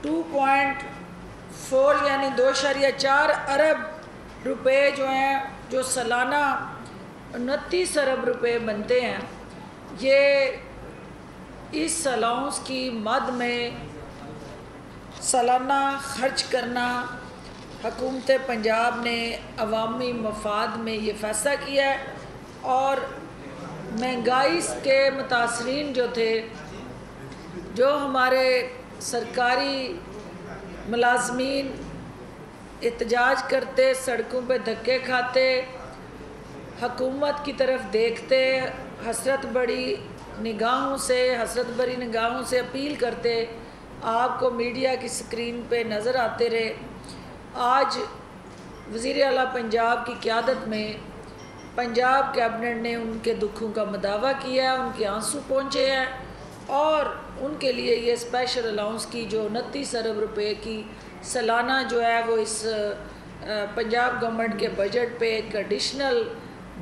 2.4 یعنی 2.4 ارب روپے جو ہیں، جو سالانہ 29 ارب روپے بنتے ہیں، یہ اس الاؤنس کی مد میں سالانہ خرچ کرنا حکومت پنجاب نے عوامی مفاد میں یہ فیصلہ کیا ہے۔ اور مہنگائی کے متاثرین جو تھے، جو ہمارے سرکاری ملازمین احتجاج کرتے، سڑکوں پہ دھکے کھاتے، حکومت کی طرف دیکھتے، حسرت بری نگاہوں سے اپیل کرتے، آپ کو میڈیا کی سکرین پہ نظر آتے رہے۔ آج وزیر اعلیٰ پنجاب کی قیادت میں پنجاب کیبنٹ نے ان کے دکھوں کا مداوع کیا ہے، ان کے آنسو پہنچے ہیں، اور ان کے لیے یہ اسپیشل الاؤنس کی جو 29 ارب روپے کی سالانہ جو ہے وہ اس پنجاب گورنمنٹ کے بجٹ پہ ایک ایڈیشنل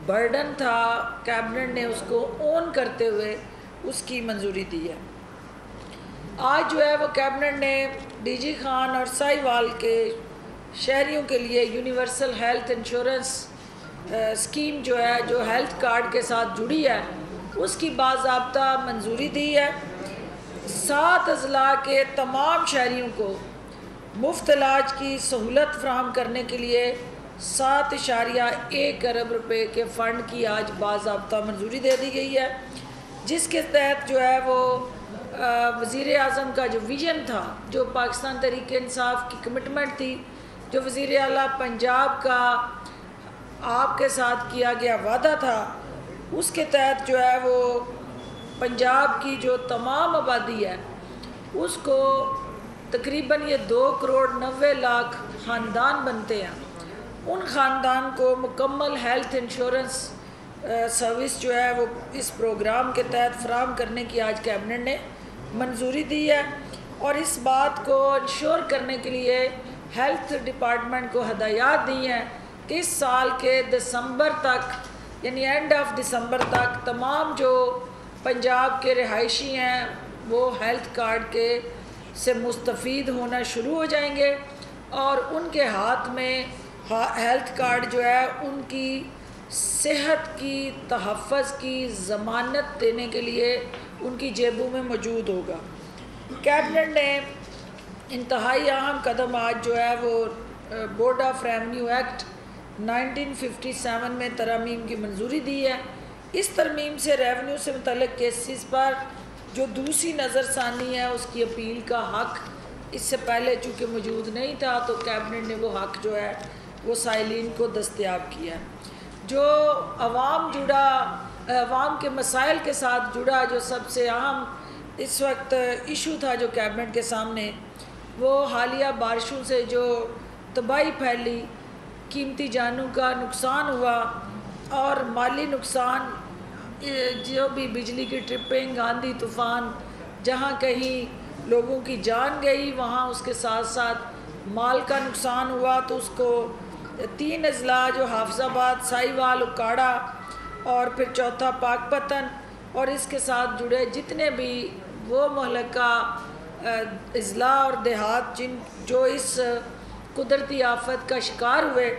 برڈن تھا، کیبنٹ نے اس کو اون کرتے ہوئے اس کی منظوری دی ہے۔ آج جو ہے وہ کیبنٹ نے ڈی جی خان اور سائی وال کے شہریوں کے لیے یونیورسل ہیلتھ انشورنس اسکیم جو ہے، جو ہیلتھ کارڈ کے ساتھ جڑی ہے، اس کی باضابطہ منظوری دی ہے۔ 7 اضلاع کے تمام شہریوں کو مفت علاج کی سہولت فراہم کرنے کے لیے 7.1 ارب روپے کے فنڈ کی آج باضابطہ منظوری دے دی گئی ہے، جس کے تحت جو ہے وہ وزیر اعظم کا جو ویژن تھا، جو پاکستان تحریک انصاف کی کمٹمنٹ تھی، جو وزیر اعلیٰ پنجاب کا آپ کے ساتھ کیا گیا وعدہ تھا، اس کے تحت جو ہے وہ پنجاب کی جو تمام آبادی ہے اس کو تقریباً یہ 2.90 کروڑ خاندان بنتے ہیں، ان خاندان کو مکمل ہیلتھ انشورنس سروس جو ہے وہ اس پروگرام کے تحت فراہم کرنے کی آج کیبنٹ نے منظوری دی ہے۔ اور اس بات کو انشور کرنے کے لیے ہیلتھ ڈپارٹمنٹ کو ہدایات دی ہیں کہ اس سال کے دسمبر تک، یعنی اینڈ آف دسمبر تک، تمام جو پنجاب کے رہائشی ہیں وہ ہیلتھ کارڈ کے سے مستفید ہونا شروع ہو جائیں گے، اور ان کے ہاتھ میں ہیلتھ کارڈ جو ہے ان کی صحت کی تحفظ کی ضمانت دینے کے لیے ان کی جیبوں میں موجود ہوگا۔ کیبنٹ نے انتہائی اہم قدم آج جو ہے وہ بورڈ آف ریونیو ایکٹ 1957 میں ترامیم کی منظوری دی ہے۔ اس ترمیم سے ریونیو سے متعلق کیسز پر جو دوسری نظر ثانی ہے اس کی اپیل کا حق اس سے پہلے چونکہ موجود نہیں تھا، تو کیبنٹ نے وہ حق جو ہے وہ سائلین کو دستیاب کیا ہے۔ جو عوام کے مسائل کے ساتھ جڑا جو سب سے اہم اس وقت ایشو تھا جو کیبنٹ کے سامنے، وہ حالیہ بارشوں سے جو تباہی پھیلی، قیمتی جانوں کا نقصان ہوا اور مالی نقصان، جو بھی بجلی کی ٹرپنگ، آندھی طوفان، جہاں کہیں لوگوں کی جان گئی وہاں اس کے ساتھ ساتھ مال کا نقصان ہوا، تو اس کو 3 اضلاع جو حافظ آباد، سائی وال، اکاڑا اور پھر چوتھا پاک پتن، اور اس کے ساتھ جڑے جتنے بھی وہ مہلکہ اضلاع اور دیہات جو اس قدرتی آفت کا شکار ہوئے،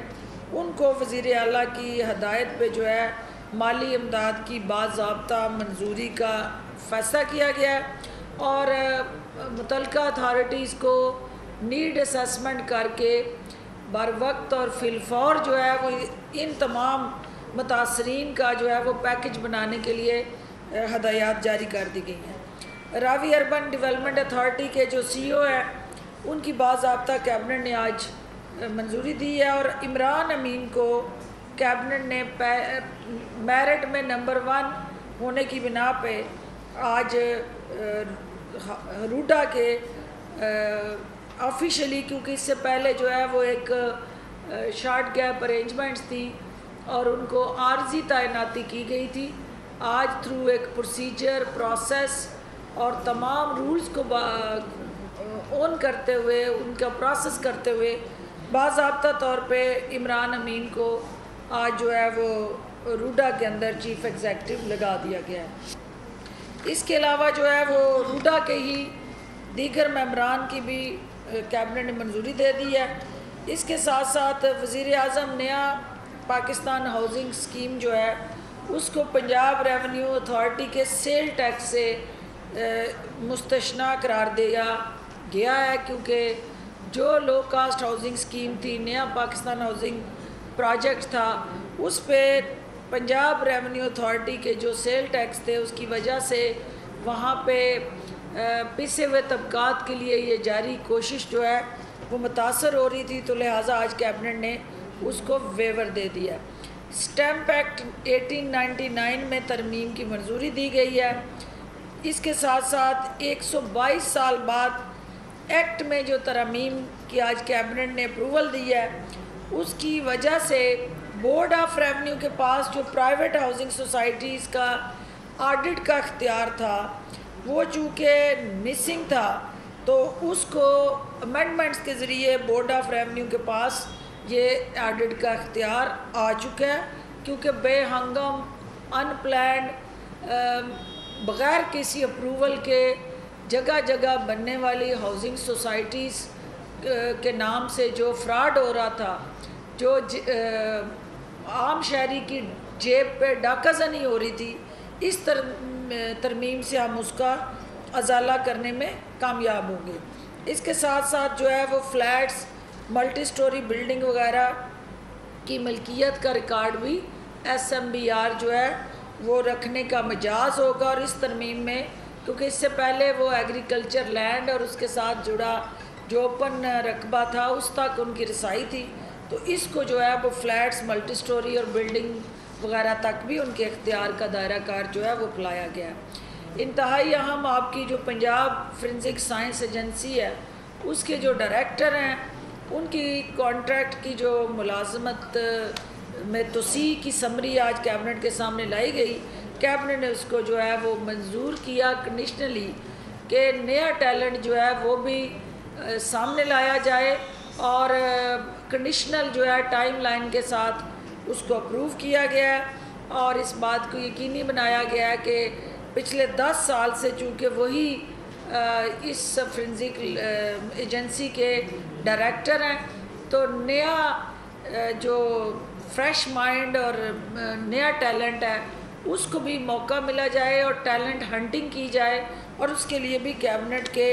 ان کو وزیر اعلیٰ کی ہدایت پہ جو ہے مالی امداد کی باضابطہ منظوری کا فیصلہ کیا گیا ہے، اور متعلقہ اتھارٹیز کو نیڈ اسیسمنٹ کر کے بر وقت اور فی الفور جو ہے وہ ان تمام متاثرین کا جو ہے وہ پیکج بنانے کے لیے ہدایات جاری کر دی گئی ہیں۔ راوی اربن ڈیولپمنٹ اتھارٹی کے جو سی او ہیں ان کی باضابطہ کیبنٹ نے آج منظوری دی ہے، اور عمران امین کو کیبنٹ نے میرٹ میں نمبر 1 ہونے کی بنا پہ آج روڈا کے آفیشلی، کیونکہ اس سے پہلے جو ہے وہ ایک شارٹ گیپ ارینجمنٹس تھی اور ان کو عارضی تعیناتی کی گئی تھی، آج تھرو ایک پروسیجر پروسیس اور تمام رولز کو اون کرتے ہوئے، ان کا پروسیس کرتے ہوئے باضابطہ طور پہ عمران امین کو آج جو ہے وہ روڈا کے اندر چیف ایگزیکٹو لگا دیا گیا ہے۔ اس کے علاوہ جو ہے وہ روڈا کے ہی دیگر ممبران کی بھی کیبنٹ نے منظوری دے دی ہے۔ اس کے ساتھ ساتھ وزیر اعظم نیا پاکستان ہاؤسنگ اسکیم جو ہے اس کو پنجاب ریونیو اتھارٹی کے سیل ٹیکس سے مستثنیٰ قرار دیا گیا ہے، کیونکہ جو لو کاسٹ ہاؤسنگ اسکیم تھی، نیا پاکستان ہاؤسنگ پروجیکٹ تھا، اس پہ پنجاب ریونیو اتھارٹی کے جو سیل ٹیکس تھے اس کی وجہ سے وہاں پہ پسے ہوئے طبقات کے لیے یہ جاری کوشش جو ہے وہ متاثر ہو رہی تھی، تو لہٰذا آج کیبنٹ نے اس کو ویور دے دیا۔ اسٹیمپ ایکٹ 1899 میں ترمیم کی منظوری دی گئی ہے۔ اس کے ساتھ ساتھ 122 سال بعد ایکٹ میں جو ترمیم کی آج کیبنٹ نے اپروول دی ہے، اس کی وجہ سے بورڈ آف ریونیو کے پاس جو پرائیویٹ ہاؤسنگ سوسائٹیز کا آڈٹ کا اختیار تھا وہ چونکہ مسنگ تھا، تو اس کو امینڈمنٹس کے ذریعے بورڈ آف ریونیو کے پاس یہ آڈٹ کا اختیار آ چکا ہے، کیونکہ بے ہنگم ان پلانڈ بغیر کسی اپروول کے جگہ جگہ بننے والی ہاؤسنگ سوسائٹیز کے نام سے جو فراڈ ہو رہا تھا، جو عام شہری کی جیب پہ ڈاکہ زنی ہو رہی تھی، اس ترمیم سے ہم اس کا ازالہ کرنے میں کامیاب ہوں گے۔ اس کے ساتھ ساتھ جو ہے وہ فلیٹس، ملٹی سٹوری بلڈنگ وغیرہ کی ملکیت کا ریکارڈ بھی SMBR جو ہے وہ رکھنے کا مجاز ہوگا، اور اس ترمیم میں کیونکہ اس سے پہلے وہ ایگریکلچر لینڈ اور اس کے ساتھ جڑا جو اوپن رقبہ تھا اس تک ان کی رسائی تھی، تو اس کو جو ہے وہ فلیٹس، ملٹی سٹوری اور بلڈنگ وغیرہ تک بھی ان کے اختیار کا دائرہ کار جو ہے وہ پھیلایا گیا ہے۔ انتہائی اہم آپ کی جو پنجاب فورینسک سائنس ایجنسی ہے اس کے جو ڈائریکٹر ہیں ان کی کانٹریکٹ کی جو ملازمت میں توسیع کی سمری آج کیبنٹ کے سامنے لائی گئی۔ کیبنٹ نے اس کو جو ہے وہ منظور کیا کنڈیشنلی کہ نیا ٹیلنٹ جو ہے وہ بھی سامنے لایا جائے، اور کنڈیشنل جو ہے ٹائم لائن کے ساتھ اس کو اپروو کیا گیا ہے، اور اس بات کو یقینی بنایا گیا ہے کہ پچھلے 10 سال سے چونکہ وہی اس فورینسک ایجنسی کے ڈائریکٹر ہیں، تو نیا جو فریش مائنڈ اور نیا ٹیلنٹ ہے اس کو بھی موقع ملا جائے اور ٹیلنٹ ہنٹنگ کی جائے، اور اس کے لیے بھی کیبنٹ کے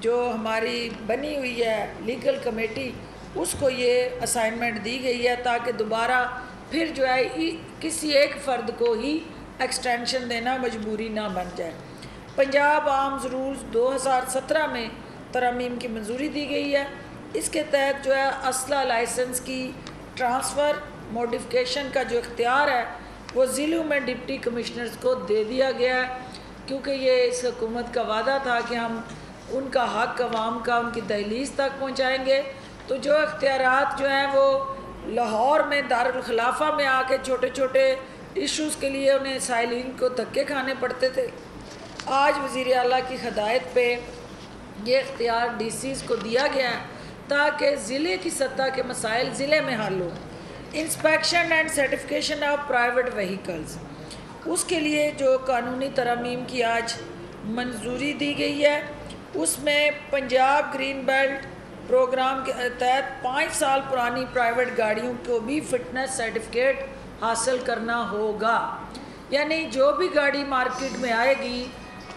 جو ہماری بنی ہوئی ہے لیگل کمیٹی اس کو یہ اسائنمنٹ دی گئی ہے تاکہ دوبارہ پھر جو ہے کسی ایک فرد کو ہی ایکسٹینشن دینا مجبوری نہ بن جائے۔ پنجاب آرمز رولز 2017 میں ترمیم کی منظوری دی گئی ہے۔ اس کے تحت جو ہے اسلحہ لائسنس کی ٹرانسفر موڈیفکیشن کا جو اختیار ہے وہ ضلعوں میں ڈپٹی کمشنرز کو دے دیا گیا ہے، کیونکہ یہ اس حکومت کا وعدہ تھا کہ ہم ان کا حق عوام کا ان کی دہلیز تک پہنچائیں گے۔ تو جو اختیارات جو ہیں وہ لاہور میں دارالخلافہ میں آ کے چھوٹے چھوٹے ایشوز کے لیے انہیں سائلین کو دھکے کھانے پڑتے تھے، آج وزیر اعلیٰ کی ہدایت پہ یہ اختیار DCs کو دیا گیا ہے تاکہ ضلع کی سطح کے مسائل ضلع میں حل ہوں۔ Inspection and certification of private vehicles, اس کے لیے جو قانونی ترامیم کی آج منظوری دی گئی ہے، اس میں پنجاب گرین بیلٹ پروگرام کے تحت 5 سال پرانی پرائیویٹ گاڑیوں کو بھی فٹنس سرٹیفکیٹ حاصل کرنا ہوگا، یعنی جو بھی گاڑی مارکیٹ میں آئے گی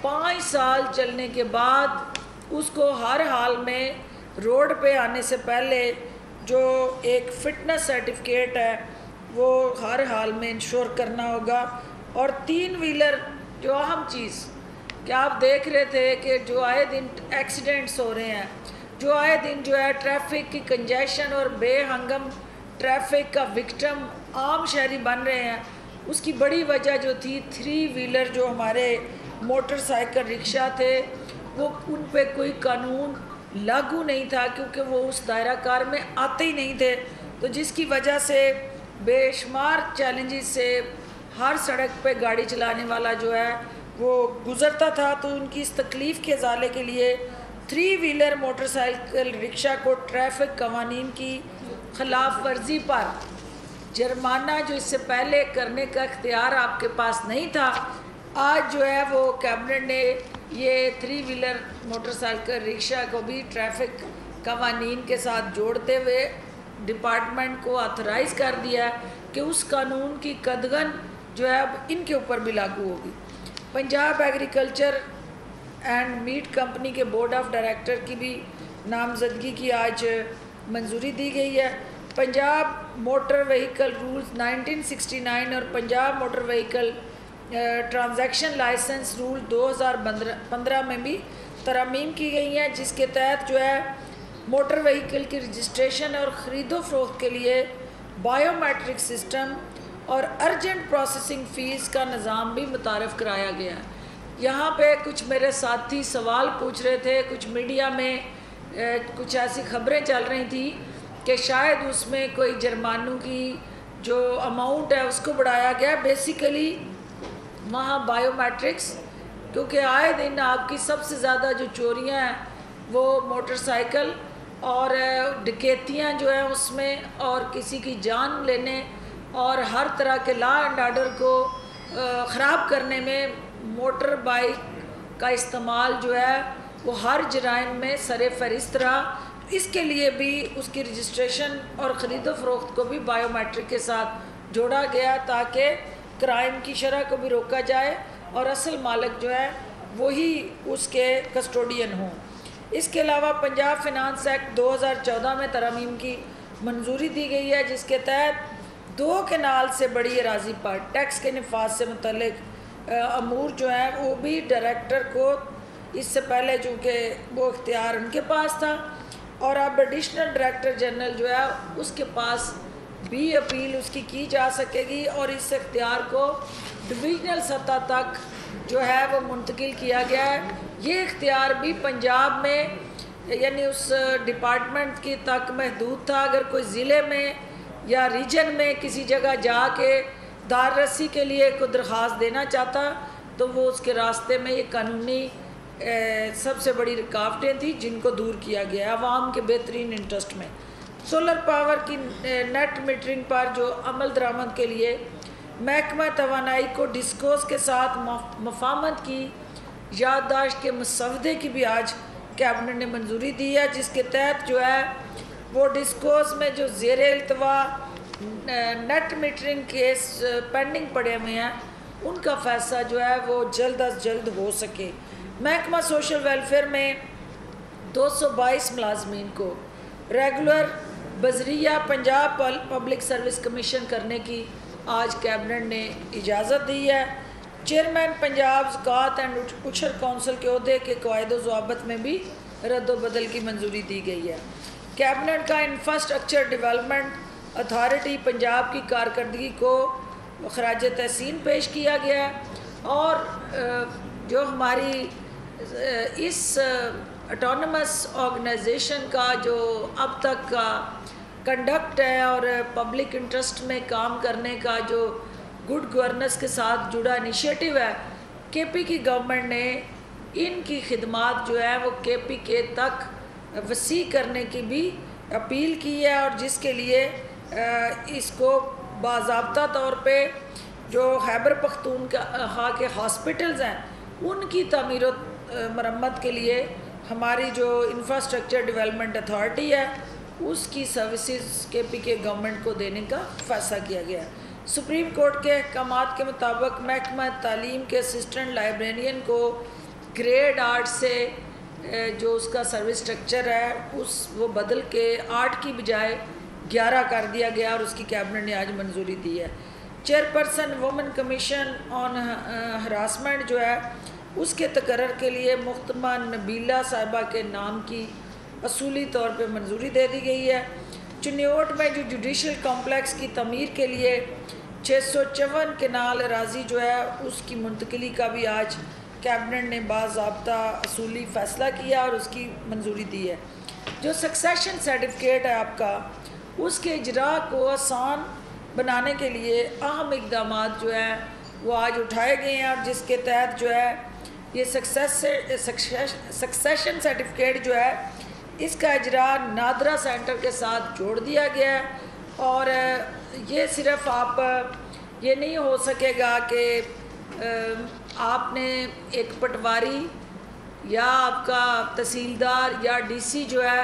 5 سال چلنے کے بعد اس کو ہر حال میں روڈ پہ آنے سے پہلے جو ایک فٹنس سرٹیفکیٹ ہے وہ ہر حال میں انشور کرنا ہوگا۔ اور 3 ویلر جو اہم چیز کہ آپ دیکھ رہے تھے کہ جو آئے دن ایکسیڈنٹس ہو رہے ہیں، جو آئے دن جو ہے ٹریفک کی کنجیشن اور بے ہنگم ٹریفک کا وکٹم عام شہری بن رہے ہیں، اس کی بڑی وجہ جو تھی 3 ویلر جو ہمارے موٹر سائیکل رکشہ تھے وہ ان پہ کوئی قانون لاگو نہیں تھا، کیونکہ وہ اس دائرہ کار میں آتے ہی نہیں تھے، تو جس کی وجہ سے بے شمار چیلنجز سے ہر سڑک پہ گاڑی چلانے والا جو ہے وہ گزرتا تھا۔ تو ان کی اس تکلیف کے ازالے کے لیے 3 ویلر موٹر سائیکل رکشہ کو ٹریفک قوانین کی خلاف ورزی پر جرمانہ جو اس سے پہلے کرنے کا اختیار آپ کے پاس نہیں تھا، آج جو ہے وہ کیبنٹ نے یہ 3 ویلر موٹر سائیکل رکشہ کو بھی ٹریفک قوانین کے ساتھ جوڑتے ہوئے ڈپارٹمنٹ کو آتھرائز کر دیا ہے کہ اس قانون کی قدغن جو ہے اب ان کے اوپر بھی لاگو ہوگی۔ Punjab agriculture and meat company کے بورڈ آف ڈائریکٹر کی بھی نامزدگی کی آج منظوری دی گئی ہے۔ پنجاب موٹر وہیکل رولز 1969 اور Punjab motor vehicle transaction license rule 2015 میں بھی ترامیم کی گئی ہیں، جس کے تحت جو ہے موٹر وہیکل کی رجسٹریشن اور خرید و فروخت کے لیے بائیو میٹرک سسٹم اور ارجنٹ پروسیسنگ فیس کا نظام بھی متعارف کرایا گیا ہے۔ یہاں پہ کچھ میرے ساتھی سوال پوچھ رہے تھے، کچھ میڈیا میں کچھ ایسی خبریں چل رہی تھیں کہ شاید اس میں کوئی جرمانوں کی جو اماؤنٹ ہے اس کو بڑھایا گیا۔ بیسیکلی وہاں بائیو میٹرکس، کیونکہ آئے دن آپ کی سب سے زیادہ جو چوریاں ہیں وہ موٹر سائیکل اور ڈکیتیاں جو ہیں اس میں، اور کسی کی جان لینے اور ہر طرح کے لا اینڈ آرڈر کو خراب کرنے میں موٹر بائک کا استعمال جو ہے وہ ہر جرائم میں سر فہرست رہا۔ اس کے لیے بھی اس کی رجسٹریشن اور خرید و فروخت کو بھی بائیو میٹرک کے ساتھ جوڑا گیا تاکہ کرائم کی شرح کو بھی روکا جائے اور اصل مالک جو ہے وہی اس کے کسٹوڈین ہوں۔ اس کے علاوہ پنجاب فنانس ایکٹ 2014 میں ترامیم کی منظوری دی گئی ہے، جس کے تحت 2 کنال سے بڑی اراضی پر ٹیکس کے نفاذ سے متعلق امور جو ہیں وہ بھی ڈائریکٹر کو، اس سے پہلے چونکہ وہ اختیار ان کے پاس تھا اور اب ایڈیشنل ڈائریکٹر جنرل جو ہے اس کے پاس بھی اپیل اس کی جا سکے گی، اور اس اختیار کو ڈویژنل سطح تک جو ہے وہ منتقل کیا گیا ہے۔ یہ اختیار بھی پنجاب میں یعنی اس ڈپارٹمنٹ کی تک محدود تھا۔ اگر کوئی ضلع میں یا ریجن میں کسی جگہ جا کے دار رسی کے لیے کوئی درخواست دینا چاہتا تو وہ اس کے راستے میں یہ قانونی سب سے بڑی رکاوٹیں تھیں جن کو دور کیا گیا عوام کے بہترین انٹرسٹ میں۔ سولر پاور کی نیٹ میٹرنگ پر جو عمل درآمد کے لیے محکمہ توانائی کو ڈسکوز کے ساتھ مفاہمت کی یادداشت کے مسودے کی بھی آج کیبنٹ نے منظوری دی ہے، جس کے تحت جو ہے وہ ڈسکوز میں جو زیر التوا نیٹ میٹرنگ کیس پینڈنگ پڑے ہوئے ہیں ان کا فیصلہ جو ہے وہ جلد از جلد ہو سکے۔ محکمہ سوشل ویلفیئر میں 222 ملازمین کو ریگولر بذریعہ پنجاب پبلک سروس کمیشن کرنے کی آج کیبنٹ نے اجازت دی ہے۔ چیئرمین پنجاب زکوٰۃ اینڈ عشر کونسل کے عہدے کے قواعد و ضوابط میں بھی رد و بدل کی منظوری دی گئی ہے۔ کیبنٹ کا انفراسٹرکچر ڈیولپمنٹ اتھارٹی پنجاب کی کارکردگی کو خراج تحسین پیش کیا گیا ہے، اور جو ہماری اس اٹونومس آرگنائزیشن کا جو اب تک کا کنڈکٹ ہے اور پبلک انٹرسٹ میں کام کرنے کا جو گڈ گورننس کے ساتھ جڑا انیشیٹو ہے، کے پی کی گورنمنٹ نے ان کی خدمات جو ہے وہ کے پی کے تک وسیع کرنے کی بھی اپیل کی ہے، اور جس کے لیے اس کو باضابطہ طور پہ جو خیبر پختونخوا کے ہاسپٹلز ہیں ان کی تعمیر و مرمت کے لیے ہماری جو انفراسٹرکچر ڈیولپمنٹ اتھارٹی ہے اس کی سروسز کے پی کے گورنمنٹ کو دینے کا فیصلہ کیا گیا ہے۔ سپریم کورٹ کے احکامات کے مطابق محکمہ تعلیم کے اسسٹنٹ لائبریرین کو گریڈ 8 سے جو اس کا سروس اسٹرکچر ہے وہ بدل کے 8 کی بجائے 11 کر دیا گیا، اور اس کی کیبنٹ نے آج منظوری دی ہے۔ چیئرپرسن وومن کمیشن آن ہراسمنٹ جو ہے اس کے تقرر کے لیے محترمہ نبیلہ صاحبہ کے نام کی اصولی طور پہ منظوری دے دی گئی ہے۔ چنیوٹ میں جو جوڈیشل کمپلیکس کی تعمیر کے لیے 654 کنال اراضی جو ہے اس کی منتقلی کا بھی آج کیبنٹ نے باضابطہ اصولی فیصلہ کیا اور اس کی منظوری دی ہے۔ جو سکسیشن سرٹیفکیٹ ہے آپ کا، اس کے اجراء کو آسان بنانے کے لیے اہم اقدامات جو ہیں وہ آج اٹھائے گئے ہیں، اور جس کے تحت جو ہے یہ سکسیشن سرٹیفکیٹ جو ہے اس کا اجراء نادرا سینٹر کے ساتھ جوڑ دیا گیا ہے، اور یہ صرف آپ یہ نہیں ہو سکے گا کہ آپ نے ایک پٹواری یا آپ کا تحصیلدار یا ڈی سی جو ہے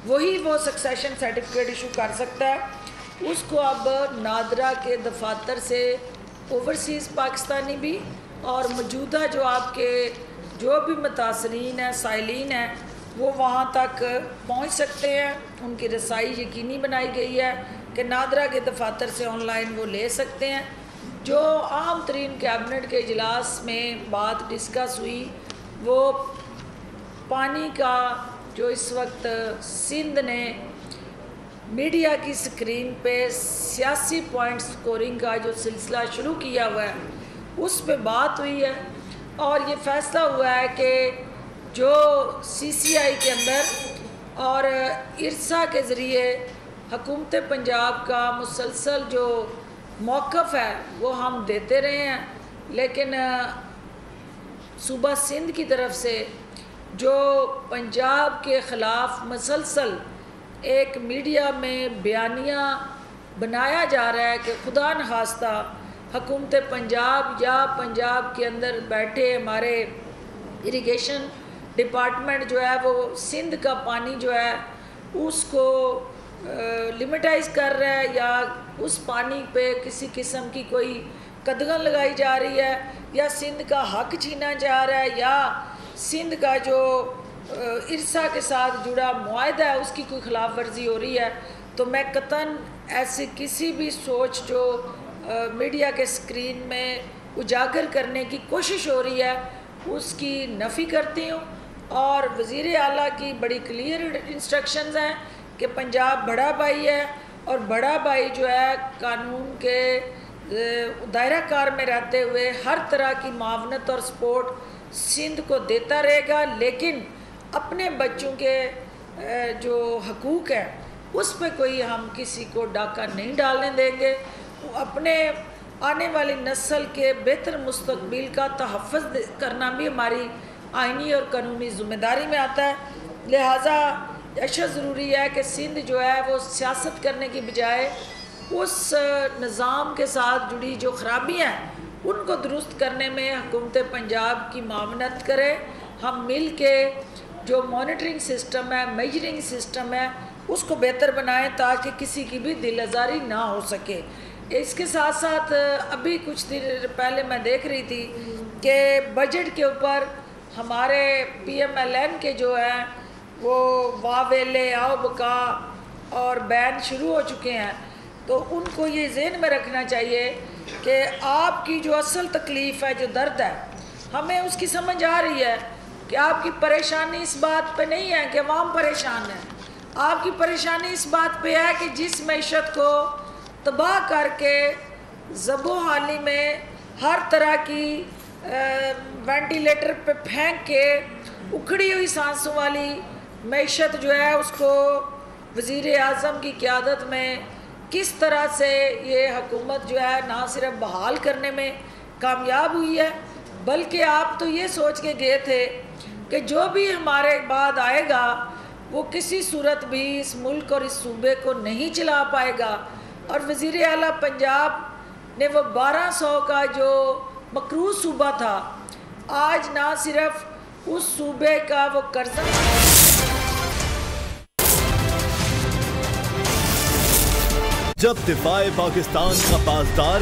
وہی وہ سکسیشن سرٹیفکیٹ ایشو کر سکتا ہے. اس کو اب نادرا کے دفاتر سے اوورسیز پاکستانی بھی اور موجودہ جو آپ کے جو بھی متاثرین ہیں سائلین ہیں وہ وہاں تک پہنچ سکتے ہیں. ان کی رسائی یقینی بنائی گئی ہے کہ نادرا کے دفاتر سے آن لائن وہ لے سکتے ہیں. جو عام ترین کیبنٹ کے اجلاس میں بات ڈسکس ہوئی وہ پانی کا جو اس وقت سندھ نے میڈیا کی سکرین پہ سیاسی پوائنٹ سکورنگ کا جو سلسلہ شروع کیا ہوا ہے اس پہ بات ہوئی ہے اور یہ فیصلہ ہوا ہے کہ جو سی سی آئی کے اندر اور ارسا کے ذریعے حکومت پنجاب کا مسلسل جو موقف ہے وہ ہم دیتے رہے ہیں، لیکن صوبہ سندھ کی طرف سے جو پنجاب کے خلاف مسلسل ایک میڈیا میں بیانیہ بنایا جا رہا ہے کہ خدا نخواستہ حکومت پنجاب یا پنجاب کے اندر بیٹھے ہمارے اریگیشن ڈپارٹمنٹ جو ہے وہ سندھ کا پانی جو ہے اس کو لمٹائز کر رہا ہے یا اس پانی پہ کسی قسم کی کوئی قدغن لگائی جا رہی ہے یا سندھ کا حق چھینا جا رہا ہے یا سندھ کا جو ارسا کے ساتھ جڑا معاہدہ ہے اس کی کوئی خلاف ورزی ہو رہی ہے. تو میں قطعاً ایسی کسی بھی سوچ جو میڈیا کے سکرین میں اجاگر کرنے کی کوشش ہو رہی ہے اس کی نفی کرتی ہوں. اور وزیر اعلیٰ کی بڑی کلیئر انسٹرکشنز ہیں کہ پنجاب بڑا بھائی ہے اور بڑا بھائی جو ہے قانون کے دائرہ کار میں رہتے ہوئے ہر طرح کی معاونت اور سپورٹ سندھ کو دیتا رہے گا، لیکن اپنے بچوں کے جو حقوق ہیں اس پہ کوئی ہم کسی کو ڈاکہ نہیں ڈالنے دیں گے. اپنے آنے والی نسل کے بہتر مستقبل کا تحفظ کرنا بھی ہماری آئینی اور قانونی ذمہ داری میں آتا ہے. لہٰذا اشد ضروری ہے کہ سندھ جو ہے وہ سیاست کرنے کی بجائے اس نظام کے ساتھ جڑی جو خرابیاں ہیں ان کو درست کرنے میں حکومت پنجاب کی معاونت کرے. ہم مل کے جو مانیٹرنگ سسٹم ہے میجرنگ سسٹم ہے اس کو بہتر بنائیں تاکہ کسی کی بھی دل آزاری نہ ہو سکے. اس کے ساتھ ساتھ ابھی کچھ دن پہلے میں دیکھ رہی تھی کہ بجٹ کے اوپر ہمارے پی ایم ایل این کے جو ہیں وہ واویلے آؤ بکا اور بین شروع ہو چکے ہیں. تو ان کو یہ ذہن میں رکھنا چاہیے کہ آپ کی جو اصل تکلیف ہے جو درد ہے ہمیں اس کی سمجھ آ رہی ہے کہ آپ کی پریشانی اس بات پہ نہیں ہے کہ عوام پریشان ہے. آپ کی پریشانی اس بات پہ ہے کہ جس معیشت کو تباہ کر کے ذب و حالی میں ہر طرح کی وینٹیلیٹر پہ پھینک کے اکھڑی ہوئی سانسوں والی معیشت جو ہے اس کو وزیر اعظم کی قیادت میں کس طرح سے یہ حکومت جو ہے نہ صرف بحال کرنے میں کامیاب ہوئی ہے بلکہ آپ تو یہ سوچ کے گئے تھے کہ جو بھی ہمارے بعد آئے گا وہ کسی صورت بھی اس ملک اور اس صوبے کو نہیں چلا پائے گا. اور وزیر اعلیٰ پنجاب نے وہ 1200 کا جو مقروض صوبہ تھا آج نہ صرف اس صوبے کا وہ قرضہ جب دفاع پاکستان کا پاسدار